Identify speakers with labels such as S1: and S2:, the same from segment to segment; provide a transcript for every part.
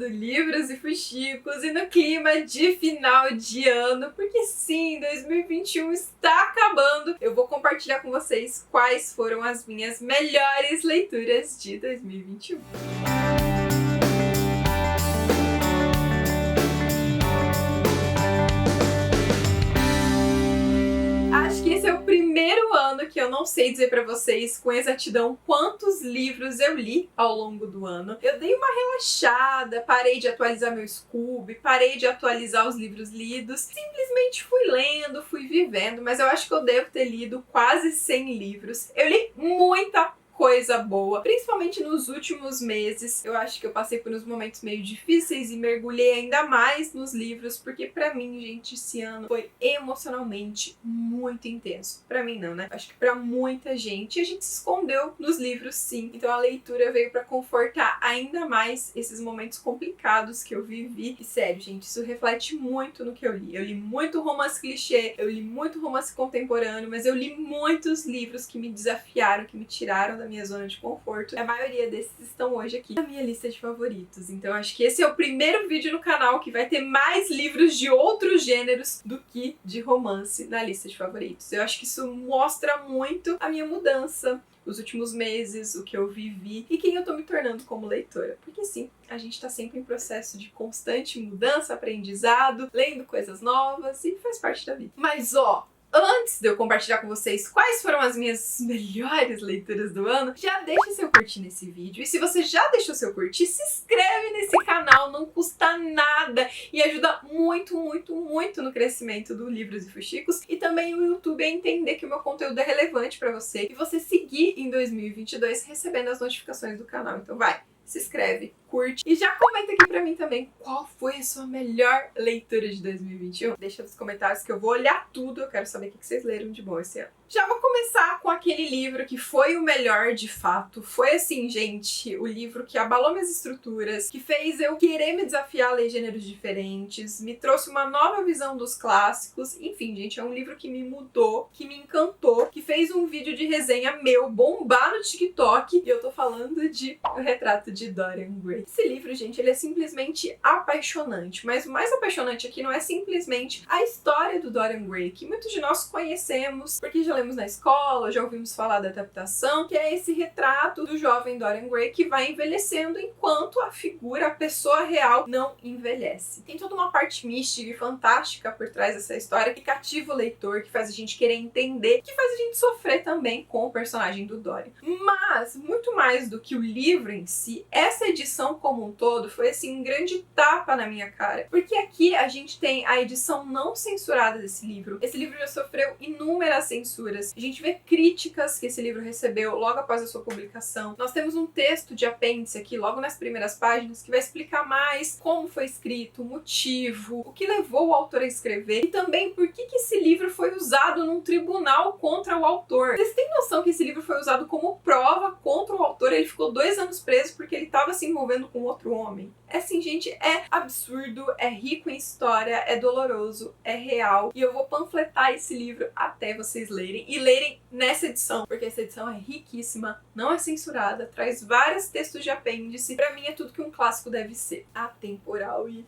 S1: gravando livros e fuxicos e no clima de final de ano, porque sim, 2021 está acabando. Eu vou compartilhar com vocês quais foram as minhas melhores leituras de 2021. Acho que esse é o primeiro ano que eu não sei dizer pra vocês com exatidão quantos livros eu li ao longo do ano. Eu dei uma relaxada, parei de atualizar meu Scooby, parei de atualizar os livros lidos, simplesmente fui lendo, fui vivendo, mas eu acho que eu devo ter lido quase 100 livros. Eu li muita coisa boa, principalmente nos últimos meses. Eu acho que eu passei por uns momentos meio difíceis e mergulhei ainda mais nos livros, porque pra mim, gente, esse ano foi emocionalmente muito intenso. Pra mim não, né? Acho que pra muita gente. A gente se escondeu nos livros, sim. Então a leitura veio pra confortar ainda mais esses momentos complicados que eu vivi. E sério, gente, isso reflete muito no que eu li. Eu li muito romance clichê, eu li muito romance contemporâneo, mas eu li muitos livros que me desafiaram, que me tiraram da minha zona de conforto. A maioria desses estão hoje aqui na minha lista de favoritos. Então acho que esse é o primeiro vídeo no canal que vai ter mais livros de outros gêneros do que de romance na lista de favoritos. Eu acho que isso mostra muito a minha mudança, os últimos meses, o que eu vivi e quem eu tô me tornando como leitora. Porque sim, a gente tá sempre em processo de constante mudança, aprendizado, lendo coisas novas e faz parte da vida. Mas ó, antes de eu compartilhar com vocês quais foram as minhas melhores leituras do ano, já deixa seu curtir nesse vídeo. E se você já deixou seu curtir, se inscreve nesse canal, não custa nada e ajuda muito, muito, muito no crescimento do Livros e Fuxicos. E também o YouTube a entender que o meu conteúdo é relevante pra você e você seguir em 2022 recebendo as notificações do canal. Então vai, se inscreve, curte e já comenta aqui pra mim também qual foi a sua melhor leitura de 2021. Deixa nos comentários que eu vou olhar tudo, eu quero saber o que vocês leram de bom esse ano. Já vou começar com aquele livro que foi o melhor de fato. Foi assim, gente, o livro que abalou minhas estruturas, que fez eu querer me desafiar a ler gêneros diferentes, me trouxe uma nova visão dos clássicos. Enfim, gente, é um livro que me mudou, que me encantou, que fez um vídeo de resenha meu bombar no TikTok. E eu tô falando de O Retrato de Dorian Gray. Esse livro, gente, ele é simplesmente apaixonante. Mas o mais apaixonante aqui não é simplesmente a história do Dorian Gray, que muitos de nós conhecemos, porque já lemos na escola, já ouvimos falar da adaptação, que é esse retrato do jovem Dorian Gray que vai envelhecendo enquanto a figura, a pessoa real, não envelhece. Tem toda uma parte mística e fantástica por trás dessa história que cativa o leitor, que faz a gente querer entender, que faz a gente sofrer também com o personagem do Dorian. Mas, muito mais do que o livro em si, essa edição como um todo foi assim um grande tapa na minha cara, porque aqui a gente tem a edição não censurada desse livro. Esse livro já sofreu inúmeras censuras. A gente vê críticas que esse livro recebeu logo após a sua publicação. Nós temos um texto de apêndice aqui, logo nas primeiras páginas, que vai explicar mais como foi escrito, o motivo, o que levou o autor a escrever e também por que esse livro foi usado num tribunal contra o autor. Vocês têm noção que esse livro foi usado como prova contra o autor? Ele ficou 2 anos preso porque ele estava se envolvendo com outro homem. É assim, gente, é absurdo, é rico em história, é doloroso, é real. E eu vou panfletar esse livro até vocês lerem. E lerem nessa edição, porque essa edição é riquíssima, não é censurada, traz vários textos de apêndice. Pra mim é tudo que um clássico deve ser. Atemporal e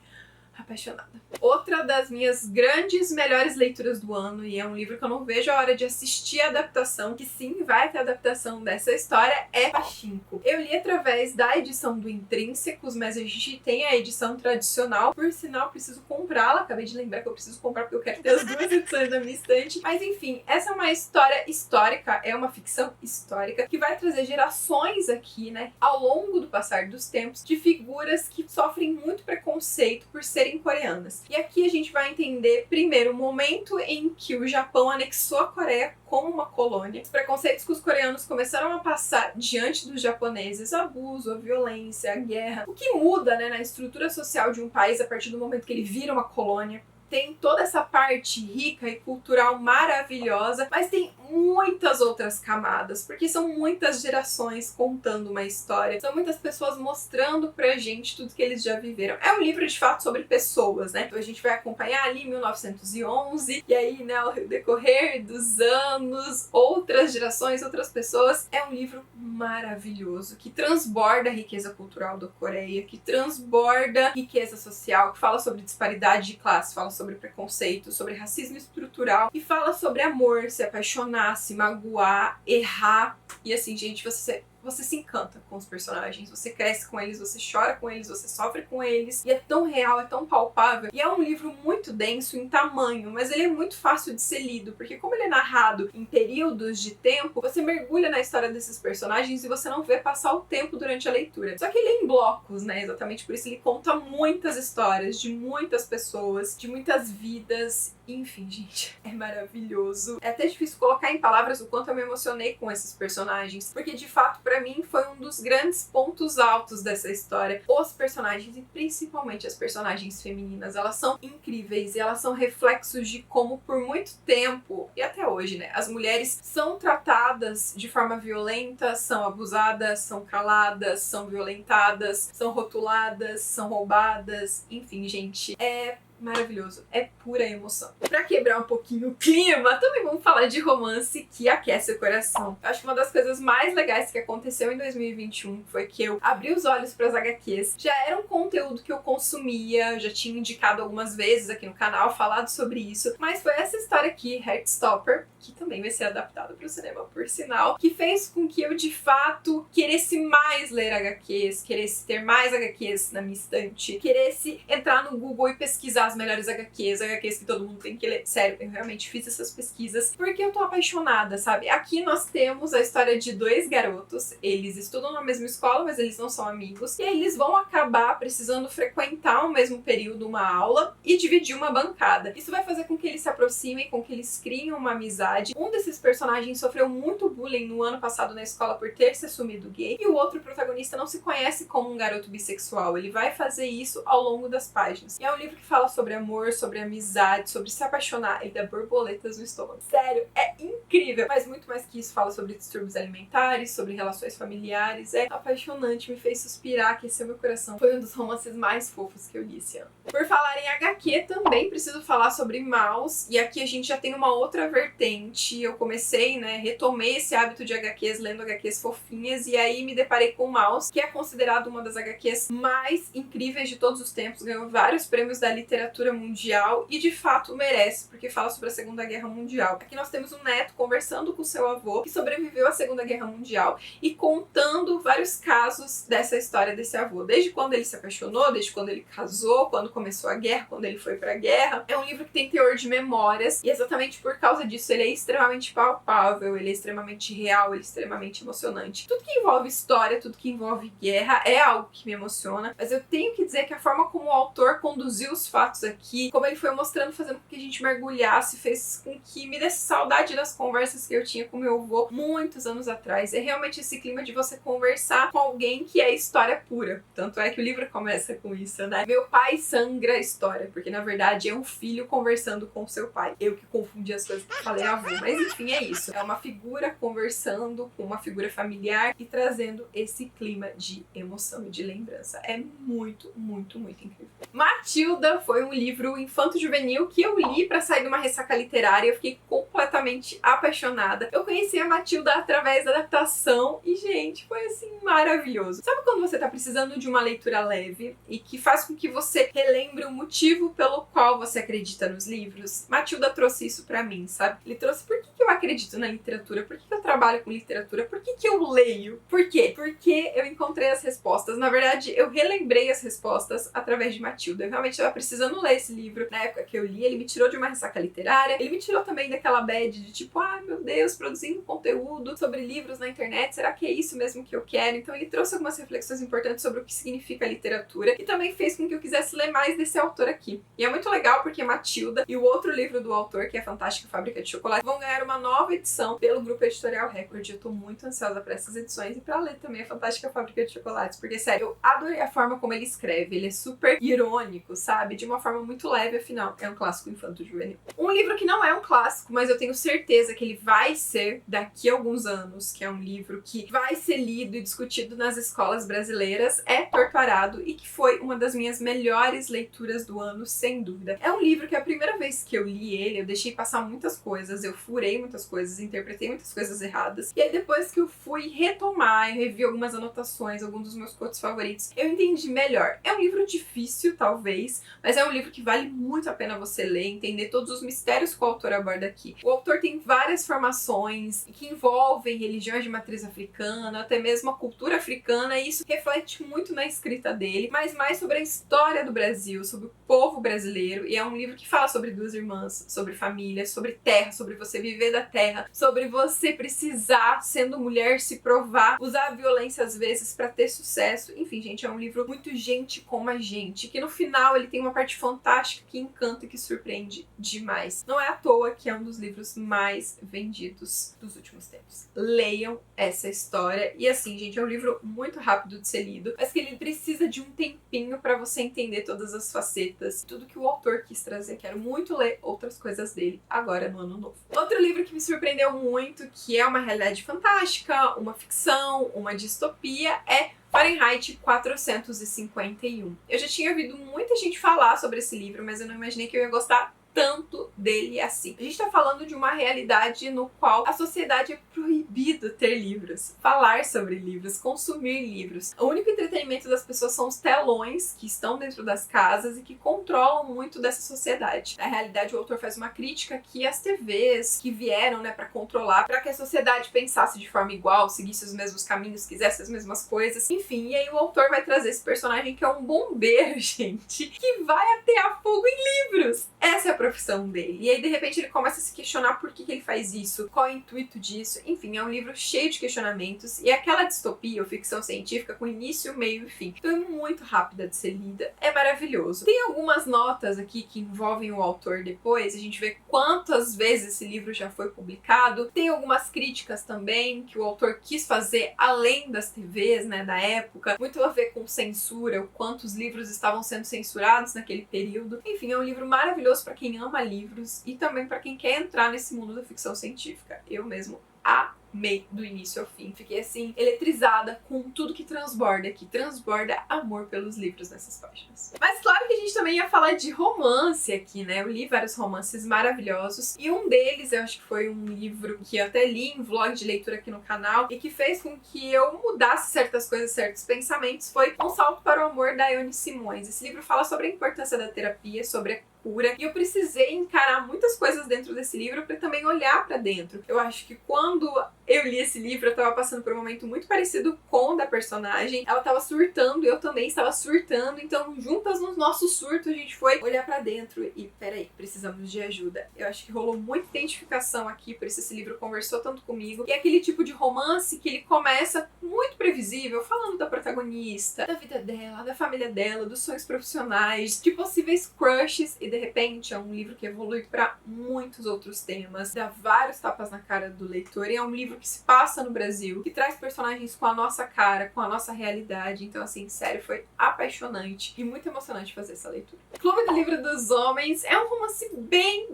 S1: apaixonada. Outra das minhas grandes, melhores leituras do ano, e é um livro que eu não vejo a hora de assistir a adaptação, que sim, vai ter adaptação dessa história, é Pachinko. Eu li através da edição do Intrínsecos, mas a gente tem a edição tradicional. Por sinal, preciso comprá-la. Acabei de lembrar que eu preciso comprar porque eu quero ter as 2 edições na minha estante. Mas enfim, essa é uma história histórica, é uma ficção histórica, que vai trazer gerações aqui, né, ao longo do passar dos tempos, de figuras que sofrem muito preconceito por serem coreanas. E aqui a gente vai entender primeiro o momento em que o Japão anexou a Coreia como uma colônia. Os preconceitos que os coreanos começaram a passar diante dos japoneses, abuso, a violência, a guerra. O que muda, né, na estrutura social de um país a partir do momento que ele vira uma colônia. Tem toda essa parte rica e cultural maravilhosa, mas tem muitas outras camadas, porque são muitas gerações contando uma história, são muitas pessoas mostrando pra gente tudo que eles já viveram. É um livro de fato sobre pessoas, né? Então a gente vai acompanhar ali 1911 e aí, né, ao decorrer dos anos, outras gerações, outras pessoas. É um livro maravilhoso que transborda a riqueza cultural da Coreia, que transborda riqueza social, que fala sobre disparidade de classe, fala sobre preconceito, sobre racismo estrutural e fala sobre amor, se apaixonar, se magoar, errar. E assim, gente, você se encanta com os personagens, você cresce com eles, você chora com eles, você sofre com eles, e é tão real, é tão palpável. E é um livro muito denso em tamanho, mas ele é muito fácil de ser lido, porque como ele é narrado em períodos de tempo, você mergulha na história desses personagens e você não vê passar o tempo durante a leitura. Só que ele é em blocos, né? Exatamente por isso ele conta muitas histórias de muitas pessoas, de muitas vidas. Enfim, gente, é maravilhoso. É até difícil colocar em palavras o quanto eu me emocionei com esses personagens, porque de fato, pra mim, foi um dos grandes pontos altos dessa história. Os personagens, e principalmente as personagens femininas, elas são incríveis e elas são reflexos de como por muito tempo, e até hoje, né, as mulheres são tratadas de forma violenta, são abusadas, são caladas, são violentadas, são rotuladas, são roubadas, enfim, gente, é maravilhoso, é pura emoção. Pra quebrar um pouquinho o clima, também vamos falar de romance que aquece o coração. Eu acho que uma das coisas mais legais que aconteceu em 2021 foi que eu abri os olhos pras HQs. Já era um conteúdo que eu consumia, já tinha indicado algumas vezes aqui no canal, falado sobre isso, mas foi essa história aqui, Heartstopper, que também vai ser adaptado pro cinema, por sinal, que fez com que eu, de fato, queresse mais ler HQs, queresse ter mais HQs na minha estante, queresse entrar no Google e pesquisar as melhores HQs que todo mundo tem que ler. Sério, eu realmente fiz essas pesquisas porque eu tô apaixonada, sabe? Aqui nós temos a história de dois garotos, eles estudam na mesma escola, mas eles não são amigos, e aí eles vão acabar precisando frequentar ao mesmo período uma aula e dividir uma bancada. Isso vai fazer com que eles se aproximem, com que eles criem uma amizade. Um desses personagens sofreu muito bullying no ano passado na escola por ter se assumido gay, e o outro protagonista não se conhece como um garoto bissexual. Ele vai fazer isso ao longo das páginas. E é um livro que fala sobre amor, sobre amizade, sobre se apaixonar. Ele dá borboletas no estômago. Sério, é incrível! Mas muito mais que isso, fala sobre distúrbios alimentares, sobre relações familiares. É apaixonante, me fez suspirar, aqueceu meu coração. Foi um dos romances mais fofos que eu li esse ano. Por falar em HQ, também preciso falar sobre Maus. E aqui a gente já tem uma outra vertente. Eu comecei, né, retomei esse hábito de HQs, lendo HQs fofinhas, e aí me deparei com Maus, que é considerado uma das HQs mais incríveis de todos os tempos. Ganhou vários prêmios da literatura mundial e de fato merece, porque fala sobre a Segunda Guerra Mundial. Aqui nós temos um neto conversando com seu avô que sobreviveu à Segunda Guerra Mundial e contando vários casos dessa história desse avô, desde quando ele se apaixonou, desde quando ele casou, quando começou a guerra, quando ele foi pra guerra. É um livro que tem teor de memórias e exatamente por causa disso ele é extremamente palpável, ele é extremamente real, ele é extremamente emocionante. Tudo que envolve história, tudo que envolve guerra é algo que me emociona, mas eu tenho que dizer que a forma como o autor conduziu os fatos aqui, como ele foi mostrando, fazendo com que a gente mergulhasse, fez com que me desse saudade das conversas que eu tinha com meu avô muitos anos atrás. É realmente esse clima de você conversar com alguém que é história pura. Tanto é que o livro começa com isso, né? Meu pai sangra a história, porque na verdade é um filho conversando com seu pai. Eu que confundi as coisas que falei avô, mas enfim, é isso. É uma figura conversando com uma figura familiar e trazendo esse clima de emoção e de lembrança. É muito, muito, muito incrível. Matilda foi um livro infanto-juvenil que eu li pra sair de uma ressaca literária. Eu fiquei completamente apaixonada. Eu conheci a Matilda através da adaptação e, gente, foi assim maravilhoso. Sabe quando você tá precisando de uma leitura leve e que faz com que você relembre o motivo pelo qual você acredita nos livros? Matilda trouxe isso pra mim, sabe? Ele trouxe por que eu acredito na literatura, por que eu trabalho com literatura, por que eu leio? Por quê? Porque eu encontrei as respostas. Na verdade, eu relembrei as respostas através de Matilda. Eu realmente estava precisando ler esse livro. Na época que eu li, ele me tirou de uma ressaca literária, ele me tirou também daquela bad de tipo, ai meu Deus, produzindo conteúdo sobre livros na internet, será que é isso mesmo que eu quero? Então ele trouxe algumas reflexões importantes sobre o que significa literatura e também fez com que eu quisesse ler mais desse autor aqui. E é muito legal porque Matilda e o outro livro do autor, que é Fantástica Fábrica de Chocolate, vão ganhar uma nova edição pelo Grupo Editorial Record. Eu tô muito ansiosa pra essas edições e pra ler também a Fantástica Fábrica de Chocolates, porque sério, eu adorei a forma como ele escreve, ele é super irônico, sabe? De uma uma forma muito leve, afinal, é um clássico infanto-juvenil. Um livro que não é um clássico, mas eu tenho certeza que ele vai ser daqui a alguns anos, que é um livro que vai ser lido e discutido nas escolas brasileiras, é Torto Arado, e que foi uma das minhas melhores leituras do ano, sem dúvida. É um livro que a primeira vez que eu li ele, eu deixei passar muitas coisas, eu furei muitas coisas, interpretei muitas coisas erradas, e aí depois que eu fui retomar, eu revi algumas anotações, alguns dos meus quotes favoritos, eu entendi melhor. É um livro difícil, talvez, mas é um livro que vale muito a pena você ler, entender todos os mistérios que o autor aborda aqui. O autor tem várias formações que envolvem religiões de matriz africana, até mesmo a cultura africana, e isso reflete muito na escrita dele, mas mais sobre a história do Brasil, sobre o povo brasileiro, e é um livro que fala sobre duas irmãs, sobre família, sobre terra, sobre você viver da terra, sobre você precisar, sendo mulher, se provar, usar a violência às vezes pra ter sucesso. Enfim, gente, é um livro muito gente como a gente, que no final ele tem uma parte fantástica que encanta e que surpreende demais. Não é à toa que é um dos livros mais vendidos dos últimos tempos. Leiam essa história. E assim, gente, é um livro muito rápido de ser lido, mas que ele precisa de um tempinho pra você entender todas as facetas, tudo que o autor quis trazer. Quero muito ler outras coisas dele agora no ano novo. Outro livro que me surpreendeu muito, que é uma realidade fantástica, uma ficção, uma distopia, é Fahrenheit 451. Eu já tinha ouvido muita gente falar sobre esse livro, mas eu não imaginei que eu ia gostar tanto dele assim. A gente tá falando de uma realidade no qual a sociedade é proibido ter livros, falar sobre livros, consumir livros. O único entretenimento das pessoas são os telões que estão dentro das casas e que controlam muito dessa sociedade. Na realidade, o autor faz uma crítica que as TVs que vieram, né, para controlar, para que a sociedade pensasse de forma igual, seguisse os mesmos caminhos, quisesse as mesmas coisas. Enfim, e aí o autor vai trazer esse personagem que é um bombeiro, gente, que vai atear fogo em livros. Essa é a profissão dele. E aí, de repente, ele começa a se questionar por que ele faz isso, qual é o intuito disso. Enfim, é um livro cheio de questionamentos e aquela distopia ou ficção científica com início, meio e fim. Então é muito rápida de ser lida, é maravilhoso. Tem algumas notas aqui que envolvem o autor depois, a gente vê quantas vezes esse livro já foi publicado. Tem algumas críticas também que o autor quis fazer além das TVs, né, da época, muito a ver com censura, o quanto os livros estavam sendo censurados naquele período. Enfim, é um livro maravilhoso para quem ama livros e também para quem quer entrar nesse mundo da ficção científica. Eu mesmo amei do início ao fim. Fiquei assim, eletrizada com tudo que transborda amor pelos livros nessas páginas. Mas claro que a gente também ia falar de romance aqui, né? Eu li vários romances maravilhosos e um deles, eu acho que foi um livro que eu até li em vlog de leitura aqui no canal e que fez com que eu mudasse certas coisas, certos pensamentos, foi Um Salto para o Amor, da Ione Simões. Esse livro fala sobre a importância da terapia, sobre a cura, e eu precisei encarar muitas coisas dentro desse livro para também olhar para dentro. Eu acho que quando eu li esse livro, eu tava passando por um momento muito parecido com o da personagem. Ela tava surtando, eu também estava surtando, então juntas no nosso surto a gente foi olhar pra dentro e, peraí, precisamos de ajuda. Eu acho que rolou muita identificação aqui, por isso esse livro conversou tanto comigo. E é aquele tipo de romance que ele começa muito previsível, falando da protagonista, da vida dela, da família dela, dos sonhos profissionais, de possíveis crushes, e de repente é um livro que evolui pra muitos outros temas, dá vários tapas na cara do leitor, e é um livro que se passa no Brasil, que traz personagens com a nossa cara, com a nossa realidade. Então, assim, sério, foi apaixonante e muito emocionante fazer essa leitura. Clube do Livro dos Homens é um romance bem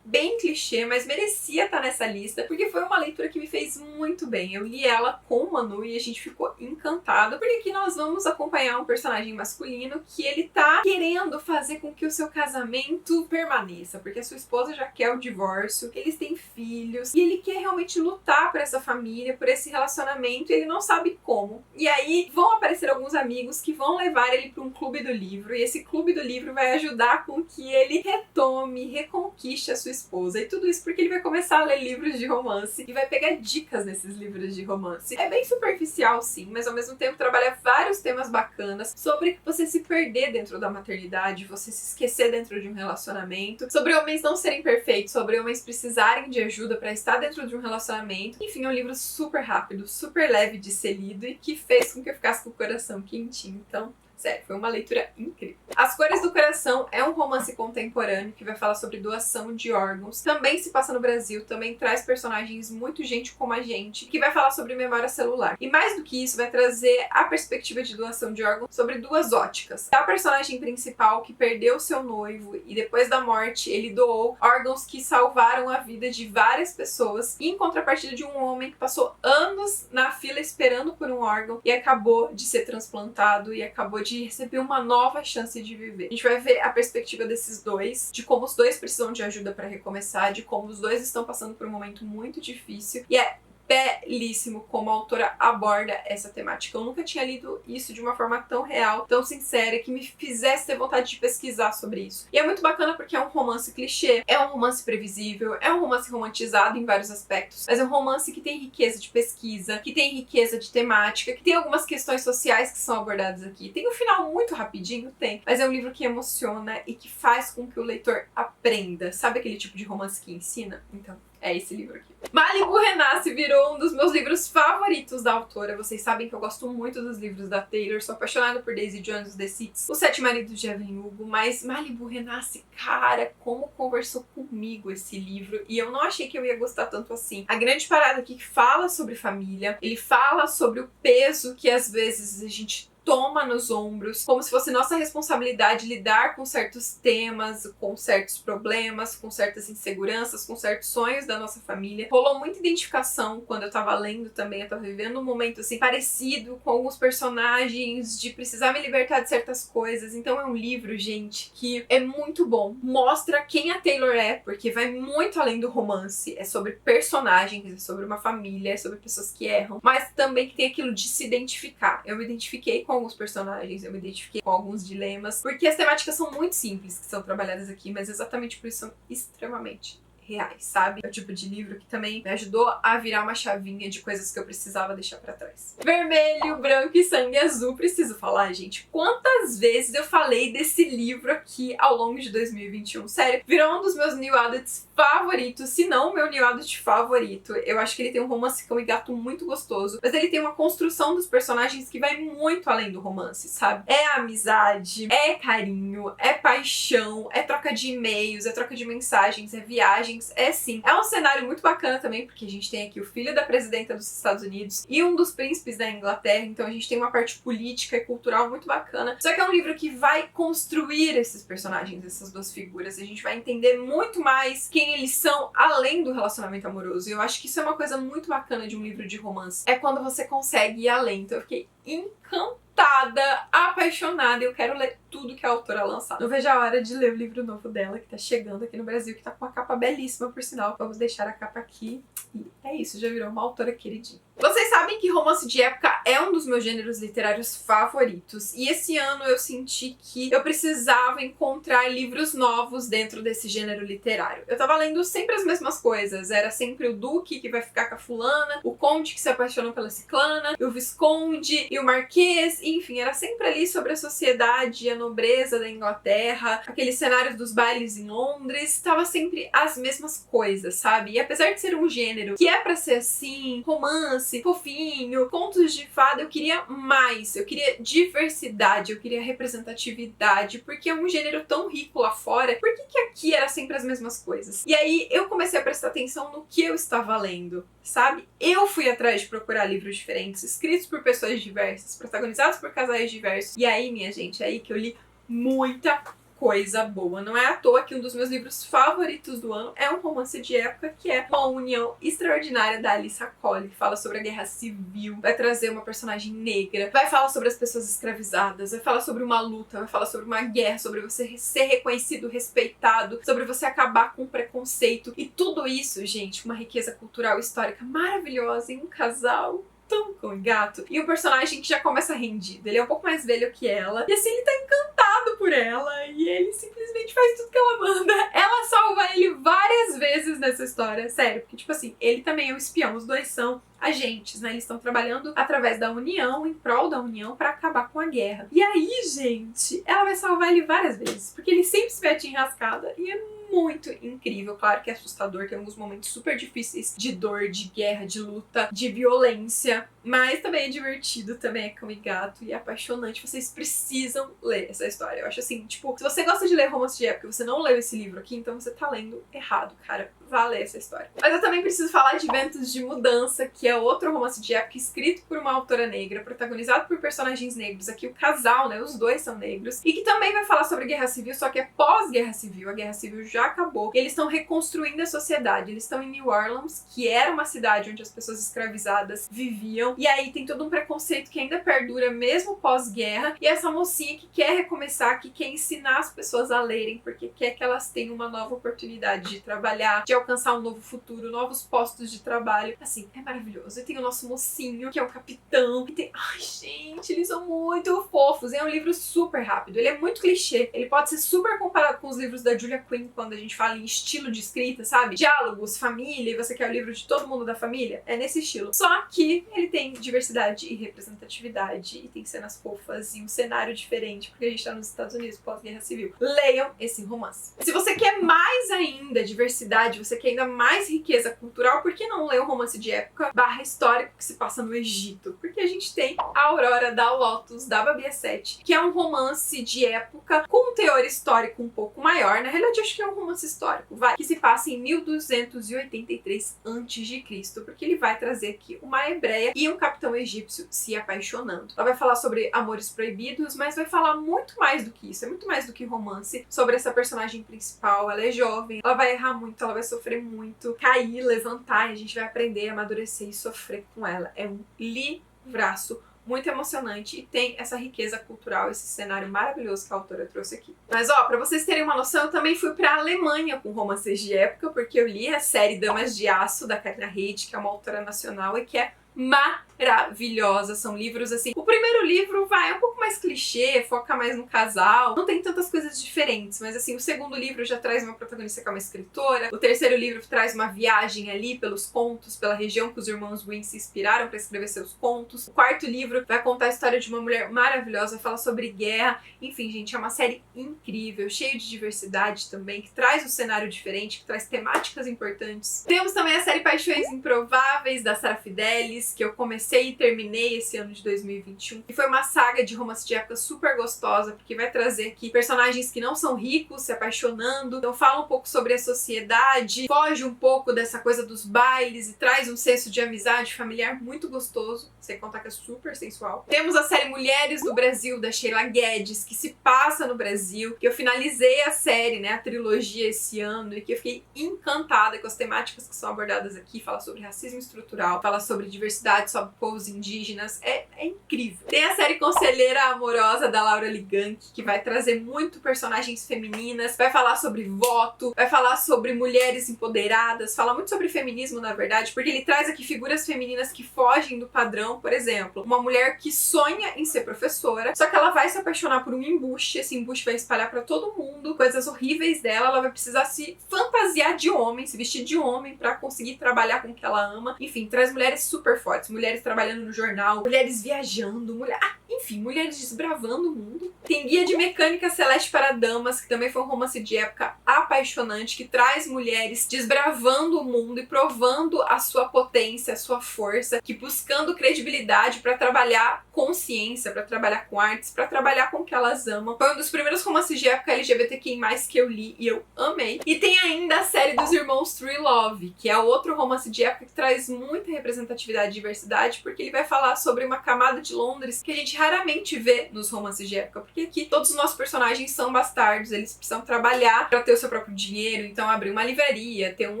S1: clichê, mas merecia estar nessa lista, porque foi uma leitura que me fez muito bem. Eu li ela com o Manu e a gente ficou encantado, porque aqui nós vamos acompanhar um personagem masculino que ele tá querendo fazer com que o seu casamento permaneça, porque a sua esposa já quer o divórcio, eles têm filhos, e ele quer realmente lutar por essa família, por esse relacionamento, e ele não sabe como. E aí vão aparecer alguns amigos que vão levar ele para um clube do livro, e esse clube do livro vai ajudar com que ele retome, reconquiste a sua esposa. E tudo isso porque ele vai começar a ler livros de romance e vai pegar dicas nesses livros de romance. É bem superficial, sim, mas ao mesmo tempo trabalha vários temas bacanas sobre você se perder dentro da maternidade, você se esquecer dentro de um relacionamento, sobre homens não serem perfeitos, sobre homens precisarem de ajuda para estar dentro de um relacionamento. Enfim, é um livro super rápido, super leve de ser lido e que fez com que eu ficasse com o coração quentinho. Então, Sério, foi uma leitura incrível. As Cores do Coração é um romance contemporâneo que vai falar sobre doação de órgãos. Também se passa no Brasil, também traz personagens muito gente como a gente, que vai falar sobre memória celular. E mais do que isso, vai trazer a perspectiva de doação de órgãos sobre duas óticas. A personagem principal que perdeu seu noivo e depois da morte ele doou órgãos que salvaram a vida de várias pessoas, e em contrapartida de um homem que passou anos na fila esperando por um órgão e acabou de ser transplantado e acabou de receber uma nova chance de viver. A gente vai ver a perspectiva desses dois, de como os dois precisam de ajuda para recomeçar, de como os dois estão passando por um momento muito difícil, e é belíssimo como a autora aborda essa temática. Eu nunca tinha lido isso de uma forma tão real, tão sincera, que me fizesse ter vontade de pesquisar sobre isso. E é muito bacana porque é um romance clichê, é um romance previsível, é um romance romantizado em vários aspectos, mas é um romance que tem riqueza de pesquisa, que tem riqueza de temática, que tem algumas questões sociais que são abordadas aqui. Tem um final muito rapidinho? Tem, mas é um livro que emociona e que faz com que o leitor aprenda. Sabe aquele tipo de romance que ensina? Então, é esse livro aqui. Malibu Renasce virou um dos meus livros favoritos da autora. Vocês sabem que eu gosto muito dos livros da Taylor, sou apaixonada por Daisy Jones, The Seeds, Os Sete Maridos de Evelyn Hugo, mas Malibu Renasce, cara, como conversou comigo esse livro, e eu não achei que eu ia gostar tanto assim. A grande parada aqui que fala sobre família, ele fala sobre o peso que às vezes a gente toma nos ombros, como se fosse nossa responsabilidade lidar com certos temas, com certos problemas, com certas inseguranças, com certos sonhos da nossa família. Rolou muita identificação quando eu tava lendo também, eu tava vivendo um momento assim parecido com alguns personagens de precisar me libertar de certas coisas. Então é um livro, gente, que é muito bom. Mostra quem a Taylor é, porque vai muito além do romance. É sobre personagens, é sobre uma família, é sobre pessoas que erram, mas também que tem aquilo de se identificar. Eu me identifiquei com alguns personagens, eu me identifiquei com alguns dilemas, porque as temáticas são muito simples que são trabalhadas aqui, mas exatamente por isso são extremamente reais, sabe? É o tipo de livro que também me ajudou a virar uma chavinha de coisas que eu precisava deixar pra trás. Vermelho, branco e sangue azul. Preciso falar, gente, quantas vezes eu falei desse livro aqui ao longo de 2021. Sério, virou um dos meus new adults favoritos, se não o meu new adult favorito. Eu acho que ele tem um romance cão e gato muito gostoso, mas ele tem uma construção dos personagens que vai muito além do romance, sabe? É amizade, é carinho, é paixão, é troca de e-mails, é troca de mensagens, é viagem. É sim. É um cenário muito bacana também, porque a gente tem aqui o filho da presidenta dos Estados Unidos e um dos príncipes da Inglaterra, então a gente tem uma parte política e cultural muito bacana. Só que é um livro que vai construir esses personagens, essas duas figuras. A gente vai entender muito mais quem eles são além do relacionamento amoroso. E eu acho que isso é uma coisa muito bacana de um livro de romance. É quando você consegue ir além. Então eu fiquei encantada, apaixonada, e eu quero ler tudo que a autora lançar. Não vejo a hora de ler o livro novo dela, que tá chegando aqui no Brasil, que tá com uma capa belíssima, por sinal. Vamos deixar a capa aqui. E é isso, já virou uma autora queridinha. Vocês sabem que romance de época é um dos meus gêneros literários favoritos, e esse ano eu senti que eu precisava encontrar livros novos dentro desse gênero literário. Eu tava lendo sempre as mesmas coisas, era sempre o Duque que vai ficar com a fulana, o Conde que se apaixonou pela ciclana, o Visconde e o Marquês, enfim, era sempre ali sobre a sociedade e a nobreza da Inglaterra, aqueles cenários dos bailes em Londres, tava sempre as mesmas coisas, sabe? E apesar de ser um gênero que é pra ser assim, romance, fofinho, contos de fada, eu queria mais, eu queria diversidade, eu queria representatividade, porque é um gênero tão rico lá fora, por que aqui era sempre as mesmas coisas? E aí eu comecei a prestar atenção no que eu estava lendo, sabe? Eu fui atrás de procurar livros diferentes, escritos por pessoas diversas, protagonizados por casais diversos, e aí, minha gente, é aí que eu li muita coisa boa. Não é à toa que um dos meus livros favoritos do ano é um romance de época, que é Uma União Extraordinária, da Alyssa Cole, que fala sobre a Guerra Civil, vai trazer uma personagem negra, vai falar sobre as pessoas escravizadas, vai falar sobre uma luta, vai falar sobre uma guerra, sobre você ser reconhecido, respeitado, sobre você acabar com o preconceito, e tudo isso, gente, uma riqueza cultural e histórica maravilhosa em um casal tão cão e gato, e um personagem que já começa rendido. Ele é um pouco mais velho que ela, e assim, ele tá encantado por ela, e ele simplesmente faz tudo que ela manda. Ela salva ele várias vezes nessa história, sério, porque tipo assim, ele também é um espião, os dois são agentes, né? Eles estão trabalhando através da união, em prol da união, pra acabar com a guerra. E aí, gente, ela vai salvar ele várias vezes, porque ele sempre se mete em enrascada, e é muito incrível. Claro que é assustador, tem alguns momentos super difíceis de dor, de guerra, de luta, de violência, Mas também é divertido, também é cão e gato e é apaixonante. Vocês precisam ler essa história. Eu acho assim, tipo, se você gosta de ler romance de época e você não leu esse livro aqui, então você tá lendo errado, cara. Vá ler essa história. Mas eu também preciso falar de Ventos de Mudança, que é outro romance de época escrito por uma autora negra, protagonizado por personagens negros. Aqui o casal, né, os dois são negros. E que também vai falar sobre Guerra Civil, só que é pós-Guerra Civil. A Guerra Civil já acabou. E eles estão reconstruindo a sociedade. Eles estão em New Orleans, que era uma cidade onde as pessoas escravizadas viviam. E aí tem todo um preconceito que ainda perdura mesmo pós-guerra. E essa mocinha que quer recomeçar, que quer ensinar as pessoas a lerem, porque quer que elas tenham uma nova oportunidade de trabalhar, de alcançar um novo futuro, novos postos de trabalho. Assim, é maravilhoso. E tem o nosso mocinho, que é o capitão. E tem... Ai, gente, eles são muito fofos. É um livro super rápido. Ele é muito clichê. Ele pode ser super comparado com os livros da Julia Quinn, quando a gente fala em estilo de escrita, sabe? Diálogos, família, e você quer o livro de todo mundo da família? É nesse estilo. Só que ele tem diversidade e representatividade, e tem cenas fofas e um cenário diferente, porque a gente tá nos Estados Unidos pós-Guerra Civil. Leiam esse romance. Se você quer mais ainda diversidade, você quer ainda mais riqueza cultural, por que não ler um romance de época / histórico que se passa no Egito? Porque a gente tem A Aurora da Lotus, da Babi Essete, que é um romance de época com um teor histórico um pouco maior. Na realidade, eu acho que é um romance histórico, que se passa em 1283 a.C., porque ele vai trazer aqui uma hebreia e um capitão egípcio se apaixonando. Ela vai falar sobre amores proibidos, mas vai falar muito mais do que isso, é muito mais do que romance, sobre essa personagem principal. Ela é jovem, ela vai errar muito, ela vai sofrer muito, cair, levantar, e a gente vai aprender a amadurecer e sofrer com ela. É um livraço muito emocionante e tem essa riqueza cultural, esse cenário maravilhoso que a autora trouxe aqui. Mas ó, pra vocês terem uma noção, eu também fui pra Alemanha com romances de época, porque eu li a série Damas de Aço, da Carina Reid, que é uma autora nacional e que é maravilhosa. São livros assim, o primeiro livro é um pouco mais clichê, foca mais no casal, não tem tantas coisas diferentes, mas assim, o segundo livro já traz uma protagonista que é uma escritora, o terceiro livro traz uma viagem ali pelos contos, pela região que os irmãos Grimm se inspiraram para escrever seus contos, o quarto livro vai contar a história de uma mulher maravilhosa, fala sobre guerra. Enfim, gente, é uma série incrível, cheia de diversidade também, que traz um cenário diferente, que traz temáticas importantes. Temos também a série Paixões Improváveis, da Sara Fidelis, que eu comecei e terminei esse ano de 2021. E foi uma saga de romance de época super gostosa, porque vai trazer aqui personagens que não são ricos se apaixonando, então fala um pouco sobre a sociedade, foge um pouco dessa coisa dos bailes e traz um senso de amizade familiar muito gostoso, sem contar que é super sensual. Temos a série Mulheres do Brasil, da Sheila Guedes, que se passa no Brasil, que eu finalizei a série, né, a trilogia esse ano, e que eu fiquei encantada com as temáticas que são abordadas aqui. Fala sobre racismo estrutural, fala sobre diversidade, sobre povos indígenas, é incrível. Tem a série Conselheira Amorosa, da Laura Ligank, que vai trazer muito personagens femininas, vai falar sobre voto, vai falar sobre mulheres empoderadas, fala muito sobre feminismo, na verdade, porque ele traz aqui figuras femininas que fogem do padrão. Por exemplo, uma mulher que sonha em ser professora, só que ela vai se apaixonar por um embuste, esse embuste vai espalhar pra todo mundo coisas horríveis dela, ela vai precisar se fantasiar de homem, se vestir de homem pra conseguir trabalhar com o que ela ama. Enfim, traz mulheres super fortes, mulheres trabalhando no jornal, mulheres viajando, enfim, mulheres desbravando o mundo. Tem Guia de Mecânica Celeste para Damas, que também foi um romance de época apaixonante, que traz mulheres desbravando o mundo e provando a sua potência, a sua força, que buscando credibilidade para trabalhar com ciência, para trabalhar com artes, para trabalhar com o que elas amam. Foi um dos primeiros romances de época LGBTQI+, que eu li e eu amei. E tem ainda a série dos irmãos True Love, que é outro romance de época que traz muita representatividade e diversidade, porque ele vai falar sobre uma camada de Londres que a gente raramente vê nos romances de época, porque aqui todos os nossos personagens são bastardos, eles precisam trabalhar para ter o seu próprio dinheiro, então abrir uma livraria, ter um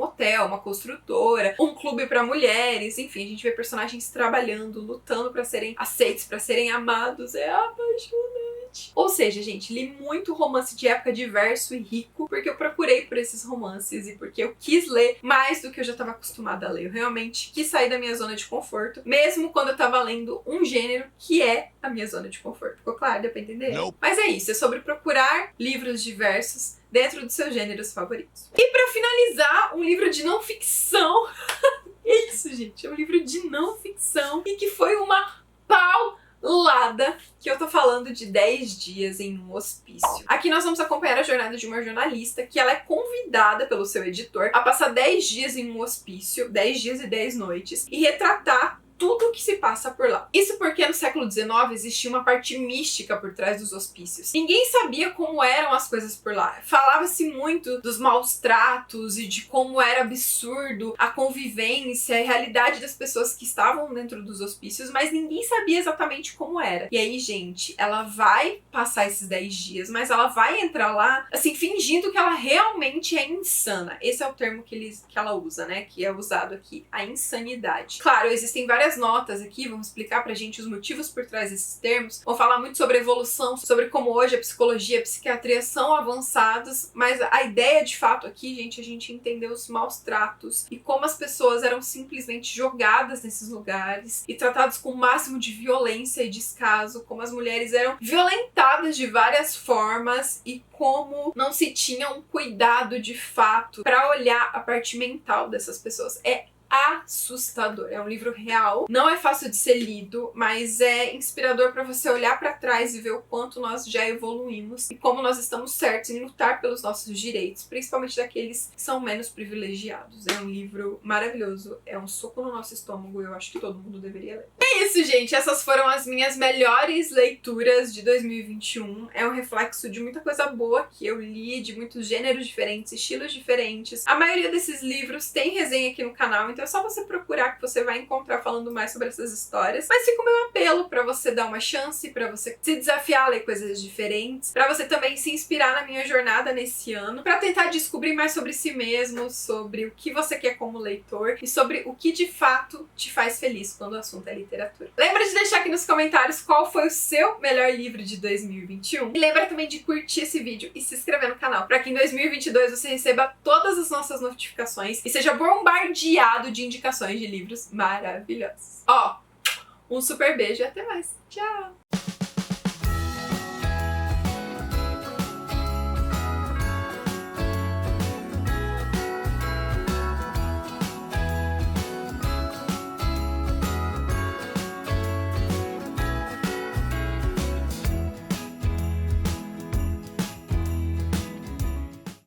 S1: hotel, uma construtora, um clube para mulheres, enfim, a gente vê personagens trabalhando, lutando para serem aceitos, para serem amados. É apaixonante. Ou seja, gente, li muito romance de época diverso e rico, porque eu procurei por esses romances e porque eu quis ler mais do que eu já estava acostumada a ler. Eu realmente quis sair da minha zona de conforto, mesmo quando eu tava lendo um gênero que é a minha zona de conforto. Ficou claro? Deu pra entender? Não. Mas é isso, é sobre procurar livros diversos dentro dos seus gêneros favoritos. E pra finalizar, um livro de não ficção. É isso, gente, é um livro de não ficção e que foi uma paulada, que eu tô falando de 10 dias em um hospício. Aqui nós vamos acompanhar a jornada de uma jornalista que ela é convidada pelo seu editor a passar 10 dias em um hospício, 10 dias e 10 noites, e retratar tudo que se passa por lá. Isso porque no século XIX existia uma parte mística por trás dos hospícios. Ninguém sabia como eram as coisas por lá. Falava-se muito dos maus tratos e de como era absurdo a convivência e a realidade das pessoas que estavam dentro dos hospícios, mas ninguém sabia exatamente como era. E aí, gente, ela vai passar esses 10 dias, mas ela vai entrar lá, assim, fingindo que ela realmente é insana. Esse é o termo que ela usa, né? Que é usado aqui, a insanidade. Claro, existem várias notas aqui, vamos explicar pra gente os motivos por trás desses termos. Vão falar muito sobre evolução, sobre como hoje a psicologia e a psiquiatria são avançados, mas a ideia de fato aqui, gente, é a gente entender os maus tratos e como as pessoas eram simplesmente jogadas nesses lugares e tratadas com o máximo de violência e descaso, como as mulheres eram violentadas de várias formas e como não se tinha um cuidado de fato para olhar a parte mental dessas pessoas. É assustador. É um livro real, não é fácil de ser lido, mas é inspirador para você olhar para trás e ver o quanto nós já evoluímos e como nós estamos certos em lutar pelos nossos direitos, principalmente daqueles que são menos privilegiados. É um livro maravilhoso, é um soco no nosso estômago, eu acho que todo mundo deveria ler. É isso, gente, essas foram as minhas melhores leituras de 2021. É um reflexo de muita coisa boa que eu li, de muitos gêneros diferentes, estilos diferentes. A maioria desses livros tem resenha aqui no canal, então é só você procurar que você vai encontrar falando mais sobre essas histórias. Mas fica o meu apelo pra você dar uma chance, pra você se desafiar a ler coisas diferentes, pra você também se inspirar na minha jornada nesse ano, pra tentar descobrir mais sobre si mesmo, sobre o que você quer como leitor e sobre o que de fato te faz feliz quando o assunto é literatura. Lembra de deixar aqui nos comentários qual foi o seu melhor livro de 2021 e lembra também de curtir esse vídeo e se inscrever no canal, pra que em 2022 você receba todas as nossas notificações e seja bombardeado de indicações de livros maravilhosos. Ó, um super beijo e até mais. Tchau!